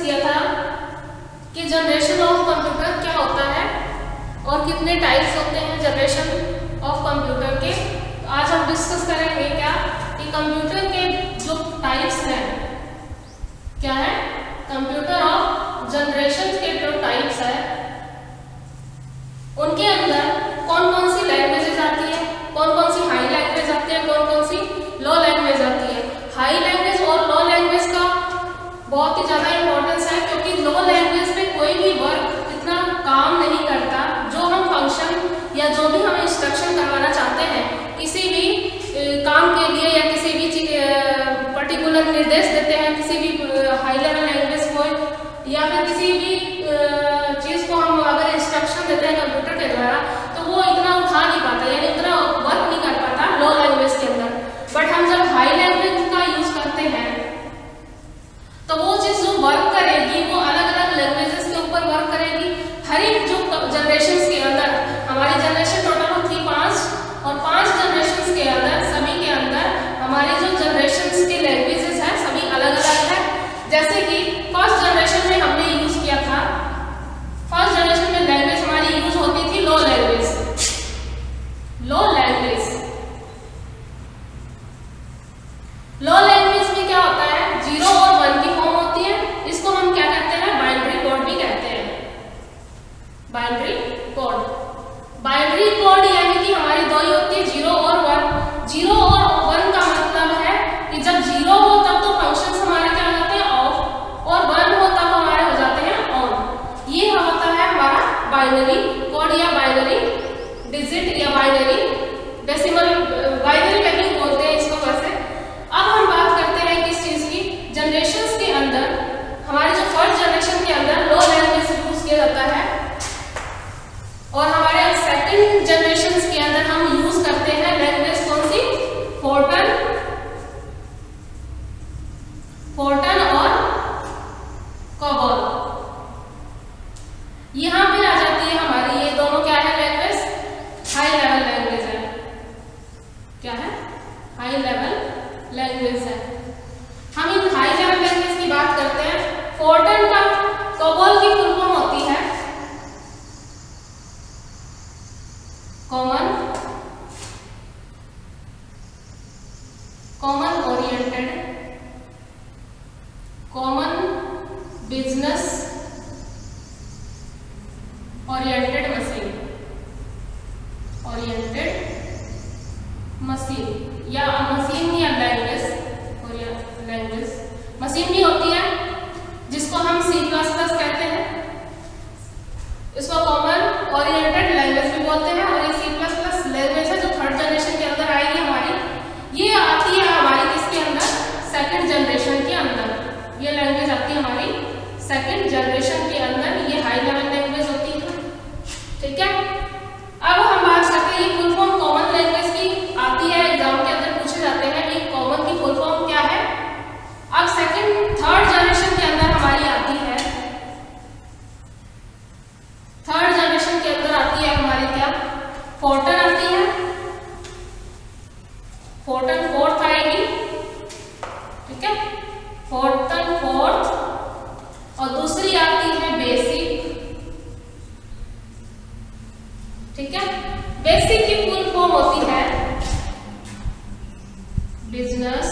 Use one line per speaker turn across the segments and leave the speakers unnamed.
किया था कि जनरेशन ऑफ कंप्यूटर क्या होता है और कितने टाइप्स होते हैं जनरेशन ऑफ कंप्यूटर के। तो आज हम डिस्कस करेंगे क्या कि कंप्यूटर के जो टाइप्स हैं, क्या है कंप्यूटर ऑफ जनरेशन के जो टाइप्स है उनके अंदर कौन कौन सी लैंग्वेजेस आती है, कौन कौन सी हाई लैंग्वेज आती है, कौन कौन सी लो लैंग्वेज आती है। हाई लैंग्वेज और लो लैंग्वेज का बहुत ही ज़्यादा इंपॉर्टेंस है, क्योंकि लो लैंग्वेज में कोई भी वर्क इतना काम नहीं करता। जो हम फंक्शन या जो भी हम इंस्ट्रक्शन करवाना चाहते हैं किसी भी काम के लिए या किसी भी पर्टिकुलर निर्देश देते हैं किसी भी हाई लेवल लैंग्वेज को, या फिर किसी भी चीज़ को हम अगर इंस्ट्रक्शन देते हैं कंप्यूटर के द्वारा तो वो इतना उठा नहीं पाता, यानी उतना वर्क नहीं कर पाता लो लैंग्वेज के अंदर। बट हम जब हाई लैंग्वेज का यूज करते हैं तो वो चीज़ जो वर्क करेगी वो अलग अलग लैंग्वेजेस के ऊपर वर्क करेगी। हर एक जो जनरेशन के अंदर, हमारी जनरेशन टोटल थी 5 और 5 जनरेशन के अंदर सभी के अंदर हमारी जो जनरेशन की लैंग्वेजेस है सभी अलग अलग है। जैसे कि फर्स्ट जनरेशन में हमने यूज किया था, फर्स्ट जनरेशन में लैंग्वेज हमारी यूज होती थी लो लैंग्वेज। लो लैंग्वेज में क्या होता है, 0 और 1 की फॉर्म होती है। इसको हम क्या कहते हैं, बाइनरी कोड भी कहते हैं। बाइनरी कोड यानी कि हमारी दो ही होती है 0 और 1। 0 और 1 का मतलब है कि जब 0 हो तब तो फंक्शंस हमारे क्या हो जाते हैं ऑफ, और 1 हो तब हमारे हो जाते हैं ऑन। ये होता है हमारा बाइनरी कोड या बाइनरी डिजिट या बाइनरी डेसिमल, बाइनरी वैल्यू बोलते हैं इसको वैसे। अब हम बात करते हैं किस चीज़ की, जनरेशंस के अंदर हमारे जो फर्स्ट जनरेशन के अंदर लो लैंग्वेज यूज किया जाता है और हमारे सेकंड जनरेशन के अंदर हम यूज करते हैं लैंग्वेज कौन सी, फोर्टन और कोबोल। यहां पे आ जाती है हमारी, ये दोनों क्या है लैंग्वेज, हाई लेवल लैंग्वेज है। क्या है, हाई लेवल लैंग्वेज है। हम इन हाई लेवल लैंग्वेज की बात करते हैं। फोर्टन का कोबोल की फुल फॉर्म होती है common oriented, common business oriented machine या मशीन या लैंग्वेज मशीन भी होती है जिसको हम C++ कहते हैं। इसको कॉमन ओरिएंटेड लैंग्वेज भी बोलते हैं। और ये C++ लैंग्वेज है जो थर्ड जनरेशन के अंदर आएगी हमारी। ये आती है हमारी किसके अंदर, सेकंड जनरेशन के अंदर। ये लैंग्वेज आती है हमारी सेकंड जनरेशन के अंदर, ये हाई लेवल लैंग्वेज होती है। ठीक है, अब हम बात करते हैं ये फुल फॉर्म कॉमन लैंग्वेज की आती है, एग्जाम के अंदर पूछे जाते हैं कि कॉमन की फुल फॉर्म क्या है। अब थर्ड जनरेशन के अंदर हमारी आती है, थर्ड जनरेशन के अंदर आती है हमारी क्या, फोर्टन आती है। फोर्टन फोर्थ आएगी, ठीक है, फोर्टन फोर्थ। और दूसरी आती है बेसिक, ठीक है। बेसिक की फुल फॉर्म होती है बिजनेस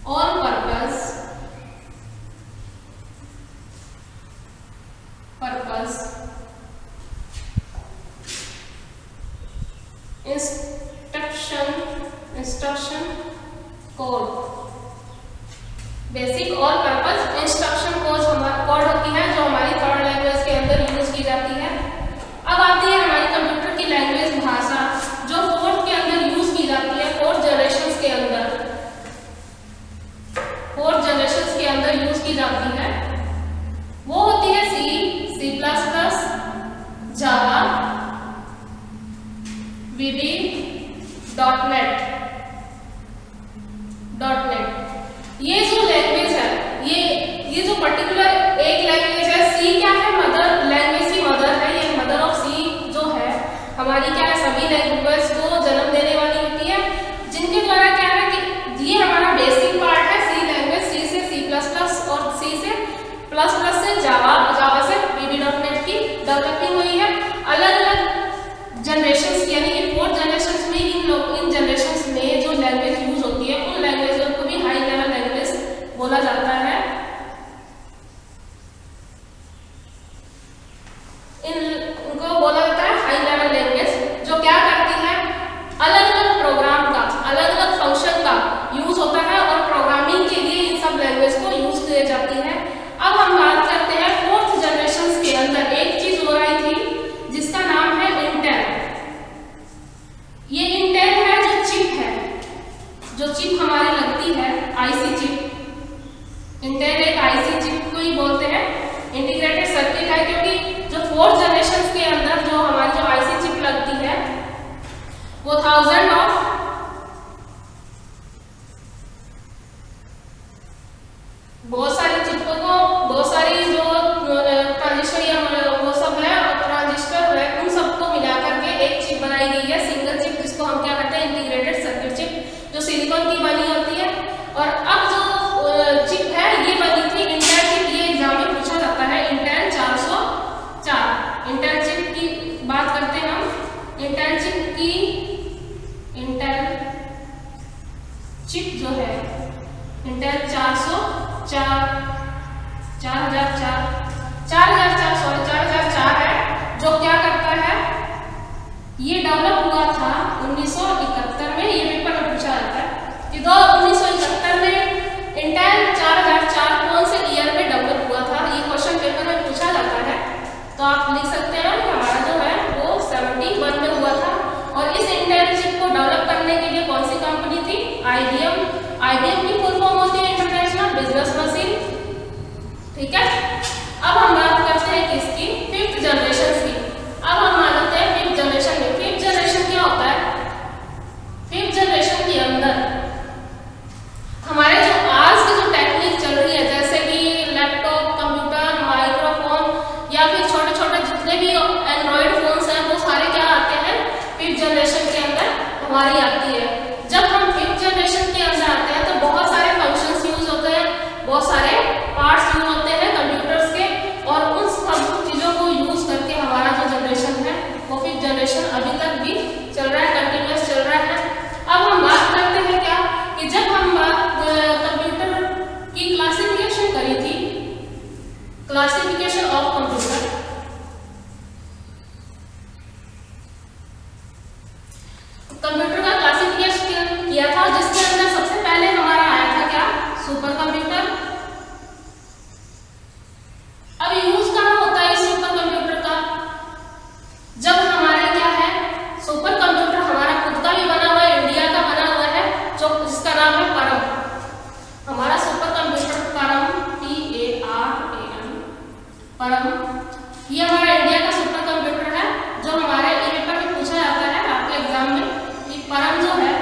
और पर्पस इंस्ट्रक्शन कोड। बेसिक और पर्पस इंस्ट्रक्शन कोड होती है जो हमारी थर्ड लैंग्वेज के अंदर यूज की जाती है। अब आती है हमारी कंप्यूटर की लैंग्वेज भाषा जो फोर्थ के अंदर यूज की जाती है, फोर्थ जनरेशन के अंदर यूज की जाती है। वो होती है C++, जावा, VB, .NET। ये जो लैंग्वेज है, ये जो पर्टिकुलर एक लैंग्वेज है, C क्या है, मदर लैंग्वेज की मदर है। ये मदर ऑफ C जो है हमारी क्या है, सभी लैंग्वेज को जन्म देने वाली होती है, जिनके द्वारा क्या है कि ये हमारा बेसिक पार्ट है। C लैंग्वेज, C से जनरेशन में जो लैंग्वेज यूज होती है उन लैंग्वेजों को भी हाई लेवल लैंग्वेज बोला जाता है। इनको बोला जाता है हाई लेवल लैंग्वेज, जो क्या करती है अलग अलग प्रोग्राम का अलग अलग फंक्शन का यूज होता है और प्रोग्रामिंग के लिए इन सब लैंग्वेज को यूज की जाती है। अब हम बात करते हैं फोर्थ जनरेशन के अंदर एक चीज हो रही थी जिसका नाम है इंटेल। ये इंटेल है जो चिप है, जो चिप हमारी लगती है आईसी चिप। इंटेल एक आईसी चिप को ही बोलते हैं, इंटीग्रेटेड सर्किट है, क्योंकि जो फोर्थ जनरेशन के अंदर जो हमारी जो आईसी चिप लगती है वो थाउजेंड ऑफ बहुत सारी चिपों को बहुत सारी जो ट्रांजिस्टर या वो सब है ट्रांजिस्टर है उन सबको मिला करके एक चिप बनाई गई है, सिंगल चिप, जिसको हम क्या कहते हैं इंटीग्रेटेड सर्किट चिप, जो सिलिकॉन की बनी होती है। और अब जो चिप है ये बनी थी इंटेल चिप, ये एग्जाम में पूछा जाता है इंटेल 404। इंटेल चिप की बात करते हैं हम। इंटेल चिप की इंटेल चिप जो है इंटेल 4004 है, जो क्या करता है ये डेवलप हुआ था 1971 में। ये पेपर में पूछा जाता है कि 1971 में इंटेल 4004 कौन से ईयर में डेवलप हुआ था, ये क्वेश्चन पेपर में पूछा जाता है। तो आप लिख सकते हैं कि हमारा जो है वो 71 में हुआ था। और इस इंटेल चिप को डेवलप करने के लिए कौन सी कंपनी थी? IBM। IBM की फुल फॉर्म होती है इंटरनेशनल बिजनेस मशीन। ठीक है, अब हम बात करते हैं किसकी? फिफ्थ जनरेशन की। अब हम आ जाते हैं फिफ्थ जनरेशन में। फिफ्थ जनरेशन क्या होता है? फिफ्थ जनरेशन के अंदर हमारे जो आज की जो टेक्निक चल रही है, जैसे कि लैपटॉप, कंप्यूटर, माइक्रोफोन या फिर छोटे छोटे जितने भी एंड्रॉइड फोन्स हैं वो सारे क्या आते हैं फिफ्थ जनरेशन के अंदर हमारी आती है। जब हम फिफ्थ जनरेशन के अंदर आते हैं तो बहुत सारे फंक्शंस यूज होते हैं, बहुत सारे पार्ट्स यूज होते हैं कंप्यूटर्स के, और उन सब चीज़ों को यूज करके हमारा जो जनरेशन है वो फिफ्थ जनरेशन अभी तक भी चल रहा है, कंटिन्यूस चल रहा है। अब हम बात करते हैं क्या कि जब हम कंप्यूटर की क्लासिफिकेशन करी थी, क्लासिफिकेशन ऑफ कंप्यूटर, कंप्यूटर का क्लासिफिकेशन किया था, जिसके अंदर सबसे पहले हमारा आया था क्या? Super computer. अब यूज कहाँ होता है इस सुपर कंप्यूटर का? जब हमारे क्या है सुपर कंप्यूटर हमारा खुद का भी बना हुआ है, इंडिया का बना हुआ है, जो जिसका नाम है परम। हमारा सुपर कंप्यूटर परम, PARAM, परम, ये हमारा इंडिया का सुपर कंप्यूटर है, जो हमारे पेपर में पूछा जाता है आपके एग्जाम में कि परम जो है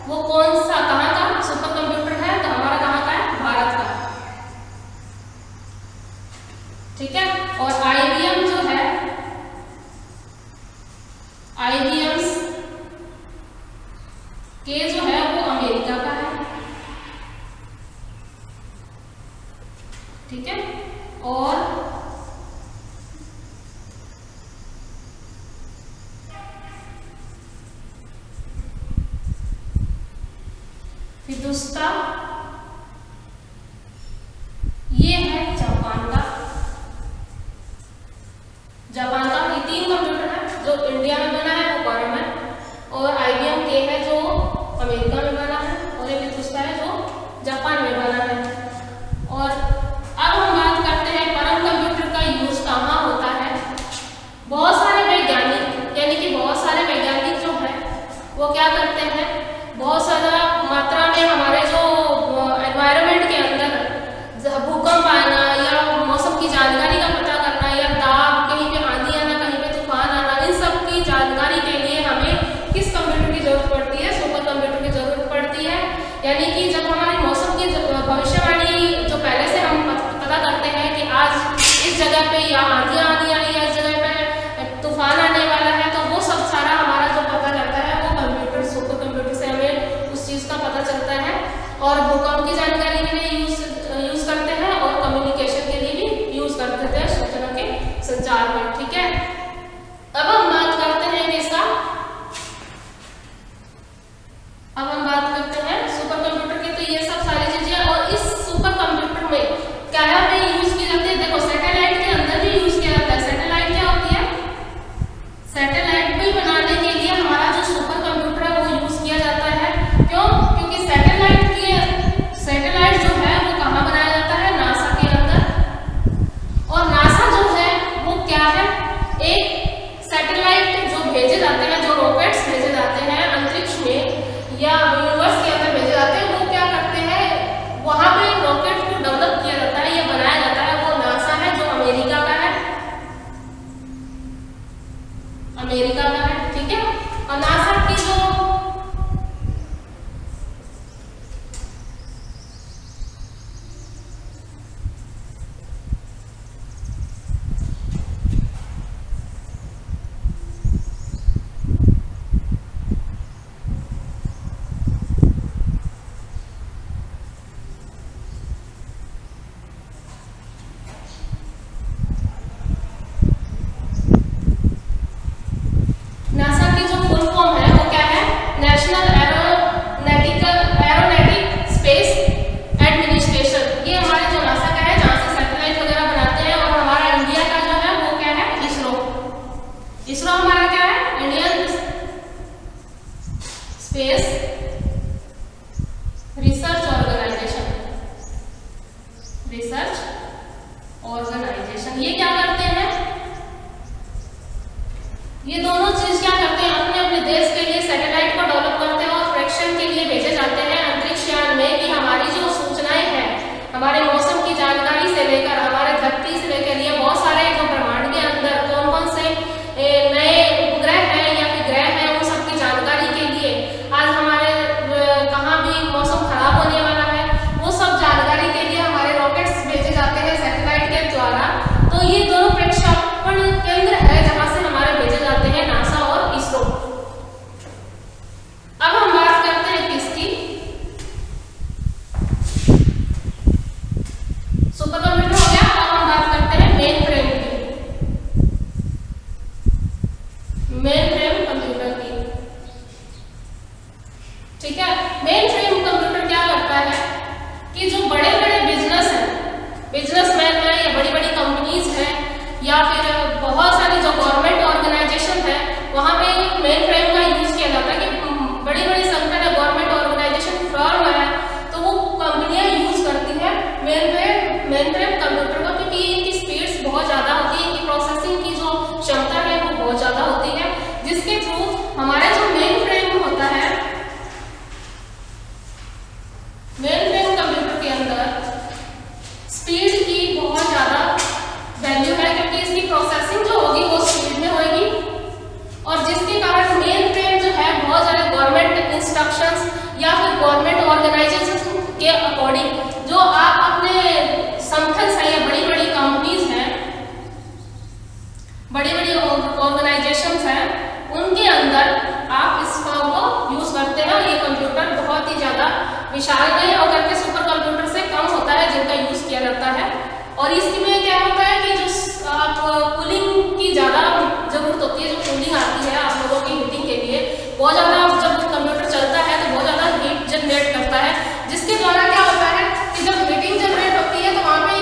वो कौन सा कहाँ का सुपर कंप्यूटर है, तो हमारा कहाँ का है? भारत का। ठीक है, और IBM जो है, IBM के जो है वो अमेरिका का है। ठीक है, और फिदुस्ता ये है जापान का। जापान का ये 3 कंप्यूटर है, जो इंडिया में बना है वो परम है, और IBM के है जो अमेरिका में बना है, और ये फिदुस्ता है जो जापान में बना है। और अब हम बात करते हैं परम कंप्यूटर का यूज कहाँ होता है। बहुत सारे वैज्ञानिक यानी कि बहुत सारे वैज्ञानिक जो है वो क्या करते हैं, बहुत ज़्यादा मात्रा में हमारे जो एनवायरनमेंट के अंदर भूकंप आना या मौसम की जानकारी का पता करना या दाब, कहीं पे आंधी आना, कहीं पे तूफान आना, इन सब की जानकारी के लिए हमें किस कंप्यूटर की जरूरत पड़ती है? सुपर कंप्यूटर की जरूरत पड़ती है। यानी कि जब हमारी मौसम की भविष्यवाणी जो पहले से हम पता करते हैं कि आज इस जगह पे या आंधी आनी है या इस जगह पे तूफान आने वाला है, तो वो सब सारा हमारा जो पता करता है वो कंप्यूटर, सुपर कंप्यूटर से हमें उस चीज़ का पता चलता है। और भूकंप की जानकारी के लिए यूज करते हैं, और कम्युनिकेशन के लिए भी यूज करते थे, सूचना के संचार में। ठीक है, अब हम बात करते हैं कि इसका लेकर हमारे धरती से लेकर ये बहुत सारे जो ब्रह्मांड के अंदर कौन कौन से नए उपग्रह हैं या फिर ग्रह हैं, उन सब की जानकारी के लिए आज हमारे कहाँ भी मौसम खराब होने वाला है, वो सब जानकारी के लिए हमारे रॉकेट्स भेजे जाते हैं सैटेलाइट के द्वारा। तो ये दोनों प्रक्षेपण केंद्र है जहाँ से हमारे भेजे जाते हैं नासा और इसरो। अब हम बात करते हैं किसकी, सुपर कंप्यूटर हो गया। अब हम बात करते हैं मेन फ्रेम की, मेन फ्रेम कंप्यूटर की। ठीक है, मेन फ्रेम कंप्यूटर क्या करता है कि जो बड़े बड़े बिजनेस हैं, बिजनेसमैन हैं या बड़ी बड़ी कंपनीज हैं या फिर बहुत सारी जो गवर्नमेंट ऑर्गेनाइजेशन है, वहाँ पे मेन फ्रेम का यूज किया जाता है कि बड़ी बड़ी संख्या में गवर्नमेंट ऑर्गेनाइजेशन फर्म है तो वो कंपनियां यूज करती है मेन फ्रेम कंप्यूटर को, क्योंकि इनकी स्पीड्स बहुत ज़्यादा होती है, इनकी प्रोसेसिंग की जो क्षमता है वो बहुत ज़्यादा होती है, जिसके थ्रू हमारा जो मेन फ्रेम होता है, मेन फ्रेम कंप्यूटर के अंदर स्पीड की बहुत ज़्यादा वैल्यू है, क्योंकि इसकी प्रोसेसिंग जो होगी वो स्पीड में होगी और जिसके कारण मेन फ्रेम जो है बहुत सारे गवर्नमेंट इंस्ट्रक्शंस या फिर गवर्नमेंट ऑर्गेनाइजेशन के अकॉर्डिंग जो आप अपने संगठन है या बड़ी बड़ी कंपनीज हैं, बड़ी बड़ी ऑर्गेनाइजेशंस हैं, उनके अंदर आप इस फॉर्म को यूज करते हैं। और ये कंप्यूटर बहुत ही ज़्यादा विशाल नहीं होकर के सुपर कंप्यूटर से कम होता है जिनका यूज किया जाता है। और इसमें क्या होता है कि जो आप कूलिंग की ज़्यादा जरूरत होती है, जो कूलिंग आती है आप लोगों की हीटिंग के लिए, बहुत ज़्यादा जब कंप्यूटर चलता है तो बहुत ज़्यादा हीट जनरेट करता है, जिसके द्वारा क्या होता है कि जब हीटिंग जनरेट होती है तो वहाँ पे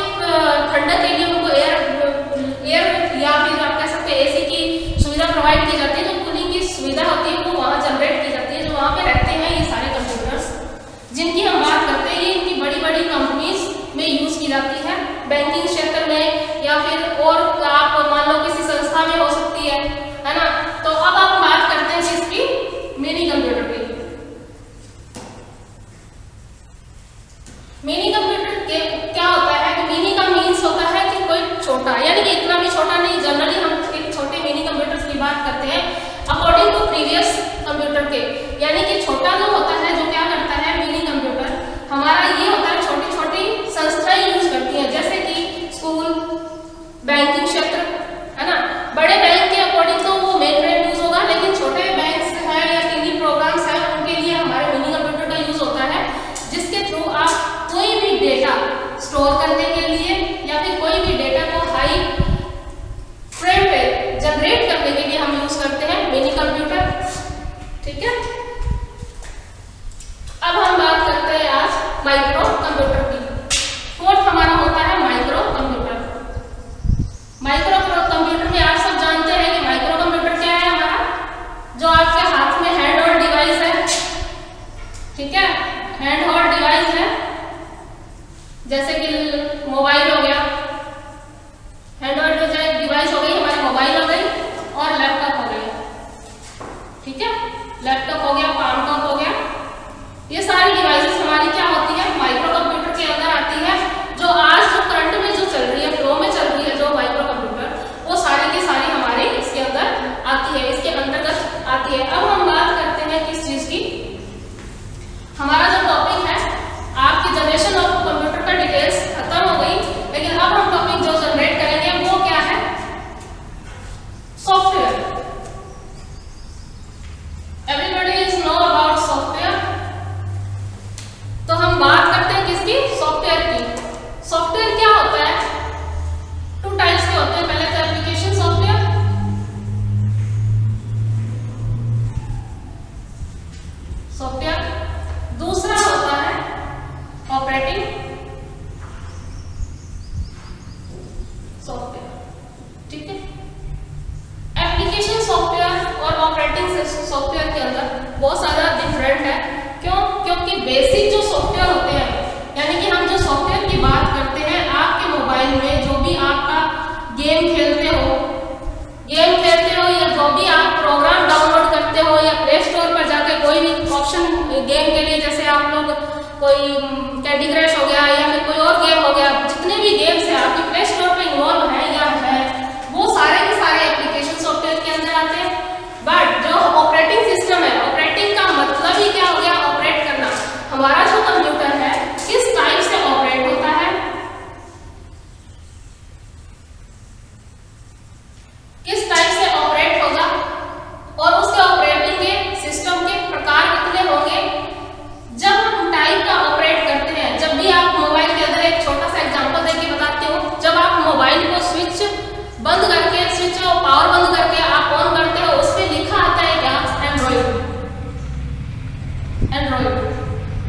ठंडक के लिए उनको एयर या फिर आप कह सकते हैं एसी की सुविधा प्रोवाइड की जाती है। जो कूलिंग की सुविधा होती है वो वहाँ जनरेट की जाती है, जो वहाँ पे रहते हैं ये सारे कंप्यूटर्स जिनकी हम बात करते हैं, ये इनकी बड़ी बड़ी कंपनीज में यूज की जाती है, बैंकिंग क्षेत्र में या फिर और आप मान लो किसी संस्था में हो सकती है ना। तो अब आप बात करते हैं इसकी मिनी कंप्यूटर की। मिनी कंप्यूटर के क्या होता है कि मिनी का मीन्स होता है कि कोई छोटा, यानी कि इतना भी छोटा नहीं, जनरली हम एक छोटे मिनी कंप्यूटर्स की बात करते हैं अकॉर्डिंग टू प्रीवियस कंप्यूटर के, यानी कि छोटा जो होता है, जो क्या करता है मिनी कंप्यूटर हमारा ये होता है छोटी छोटी संस्थाएं यूज करती हैं, जैसे कि स्कूल, बैंकिंग क्षेत्र है ना। बड़े बैंक के अकॉर्डिंग तो वो मेन फ्रेम यूज होगा, लेकिन छोटे बैंक्स हैं या टीवी प्रोग्राम्स हैं उनके लिए हमारे मिनी कंप्यूटर का यूज होता है, जिसके थ्रू आप कोई भी डेटा स्टोर करने के लिए या फिर कोई भी डेटा को हाई फ्रेम पे जनरेट करने के लिए हम यूज करते हैं मिनी कंप्यूटर। ठीक है, अब हम बात करते हैं आज माइक्रो कंप्यूटर की। फोर्थ हमारा होता है माइक्रो कंप्यूटर। माइक्रो कंप्यूटर में आप सब जानते हैं कि माइक्रो कंप्यूटर क्या है हमारा, जो आपके हाथ में हैंड होल्ड डिवाइस है। ठीक है, हैंड होल्ड डिवाइस है, जैसे कि मोबाइल हो गया, हैंड होल्ड डिवाइस हो गई हमारी, मोबाइल हो गई और लैपटॉप हो गया। ठीक है, लैपटॉप हो गया, पाम टॉप हो गया, ये सारी डिवाइसेस हमारी क्या होती है माइक्रो कंप्यूटर के अंदर आती है। जो आज जो करंट में जो चल रही है, फ्लो में चल रही है जो माइक्रो कंप्यूटर, वो सारी की सारी हमारी इसके अंदर आती है, इसके अंतर्गत आती है। अब हम बात करते हैं किस चीज की, हमारा जो टॉपिक है आपकी जनरेशन ऑफ कंप्यूटर का डिटेल्स खत्म हो गई, लेकिन अब हम टॉपिक जो जनरेट करेंगे वो क्या है, software. Everybody is know about software. तो हम बात करते हैं किसकी, सॉफ्टवेयर की। सॉफ्टवेयर क्या होता है, टू टाइप्स के होते हैं, पहले तो एप्लीकेशन सॉफ्टवेयर, दूसरा होता है ऑपरेटिंग सॉफ्टवेयर। ठीक है, एप्लीकेशन सॉफ्टवेयर और ऑपरेटिंग सॉफ्टवेयर के अंदर बहुत सारा डिफरेंट है। क्यों? क्योंकि बेसिक जो सॉफ्टवेयर होते हैं, यानी कि हम जो सॉफ्टवेयर की बात करते हैं, आपके मोबाइल में जो भी आपका गेम खेलते हो या जो भी आप प्रोग्राम डाउनलोड करते हो या प्ले स्टोर पर जाकर कोई भी ऑप्शन गेम के लिए, जैसे आप लोग कोई कैंडी क्रश हो गया या फिर कोई और गेम हो गया, जितने भी गेम्स हैं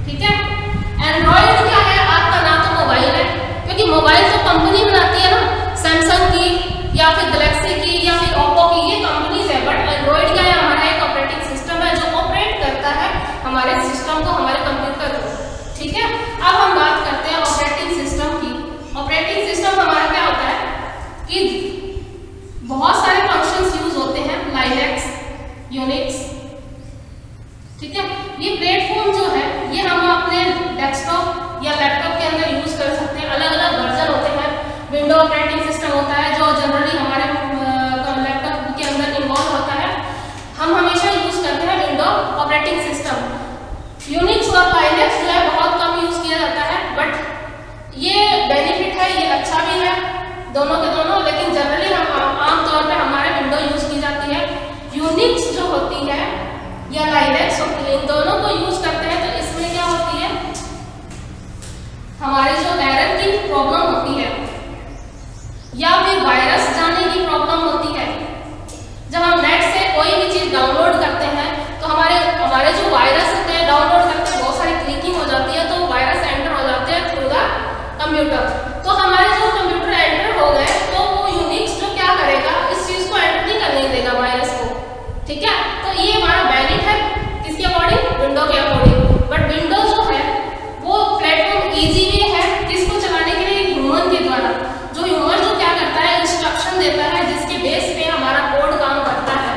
ठीक है। एंड्रॉइड क्या है, आपका ना तो मोबाइल है, क्योंकि मोबाइल तो कंपनी बनाती है ना, सैमसंग की या फिर गैलेक्सी की या फिर ओप्पो की, ये कंपनीज है। बट एंड्रॉइड क्या है, हमारा एक ऑपरेटिंग सिस्टम है जो ऑपरेट करता है हमारे सिस्टम को, हमारे कंप्यूटर को, ठीक है। अब हम बात करते हैं ऑपरेटिंग सिस्टम की। ऑपरेटिंग सिस्टम हमारा क्या होता है कि बहुत सारे फंक्शंस यूज होते हैं, लाइनक्स, यूनिक्स, ठीक है। ये प्लेटफॉर्म जो है ये हम अपने डेस्कटॉप या लैपटॉप के अंदर यूज कर सकते हैं। अलग अलग वर्जन होते हैं। विंडो ऑपरेटिंग सिस्टम होता है जो जनरली हमारे लैपटॉप के अंदर इन्वॉल्व होता है, हम हमेशा यूज करते हैं विंडो ऑपरेटिंग सिस्टम। यूनिक्स और लाइनक्स जो है बहुत कम यूज किया जाता है, बट ये बेनिफिट है, ये अच्छा भी है दोनों के दोनों, लेकिन जनरली हम आमतौर पर हमारे विंडो यूज की जाती है। यूनिक्स जो होती है या लाइनक्स होती है, इन दोनों को यूज करते हैं तो इसमें क्या होती है, हमारे जो एरर की प्रॉब्लम होती है या फिर वायरस जाने की प्रॉब्लम होती है, जब हम नेट से कोई भी चीज डाउनलोड करते हैं तो हमारे जो वायरस होते हैं, डाउनलोड करते हैं बहुत सारी क्लिकिंग हो जाती है तो वायरस एंटर हो जाते हैं थ्रू द कंप्यूटर। तो हमारे जो कंप्यूटर एंटर हो गए तो वो यूनिक्स जो क्या करेगा, इस चीज को एंटर नहीं करने देगा वायरस को, ठीक है। तो ये हमारा बेनिफिट है किसके अकॉर्डिंग, विंडो के अकॉर्डिंग। बट विंडो जो है वो प्लेटफॉर्म इजी वे है जिसको चलाने के लिए ह्यूमन के द्वारा, जो ह्यूमन जो क्या करता है, इंस्ट्रक्शन देता है, जिसके बेस पे हमारा कोड काम करता है,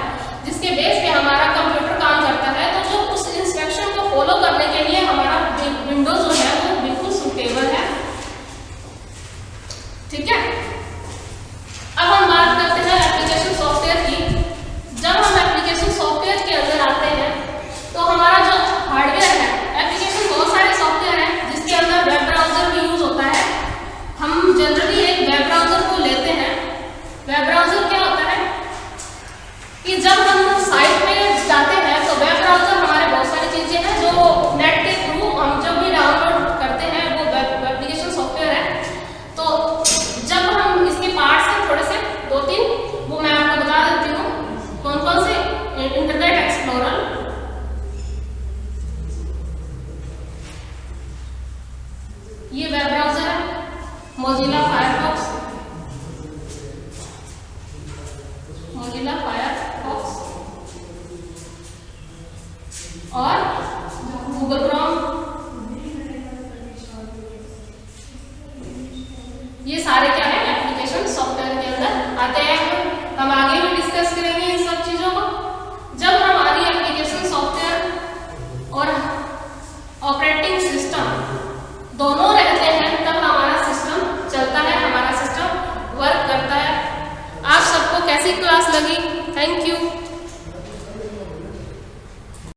जिसके बेस पे हमारा कंप्यूटर काम करता है। तो जो उस इंस्ट्रक्शन को फॉलो करने के लिए हमारा विंडो जो है वो बिल्कुल सुटेबल है, ठीक है। अब हम बात करते हैं एप्लीकेशन सॉफ्टवेयर की। जब हम एप्लीकेशन सॉफ्टवेयर के अंदर आते हैं तो हमारा जो हार्डवेयर है, एप्लीकेशन बहुत सारे सॉफ्टवेयर हैं जिसके अंदर वेब ब्राउजर भी यूज होता है। हम जनरली एक वेब ब्राउजर को लेते हैं। वेब ब्राउजर क्या होता है कि जब हम साइट पे जाते हैं तो वेब ब्राउजर हमारे बहुत सारी चीजें हैं जो नेट के थ्रू हम जब भी डाउनलोड करते हैं वो वेब एप्लीकेशन सॉफ्टवेयर है। तो जब हम इसके पार्ट्स हैं थोड़े से 2-3, वो मैं आपको बता देती हूँ कौन कौन से। इंटरनेट एक्सप्लोरर, ये वेब ब्राउजर है। मोजिला फायरफॉक्स, मोजिला फायरफॉक्स और गूगल क्रोम,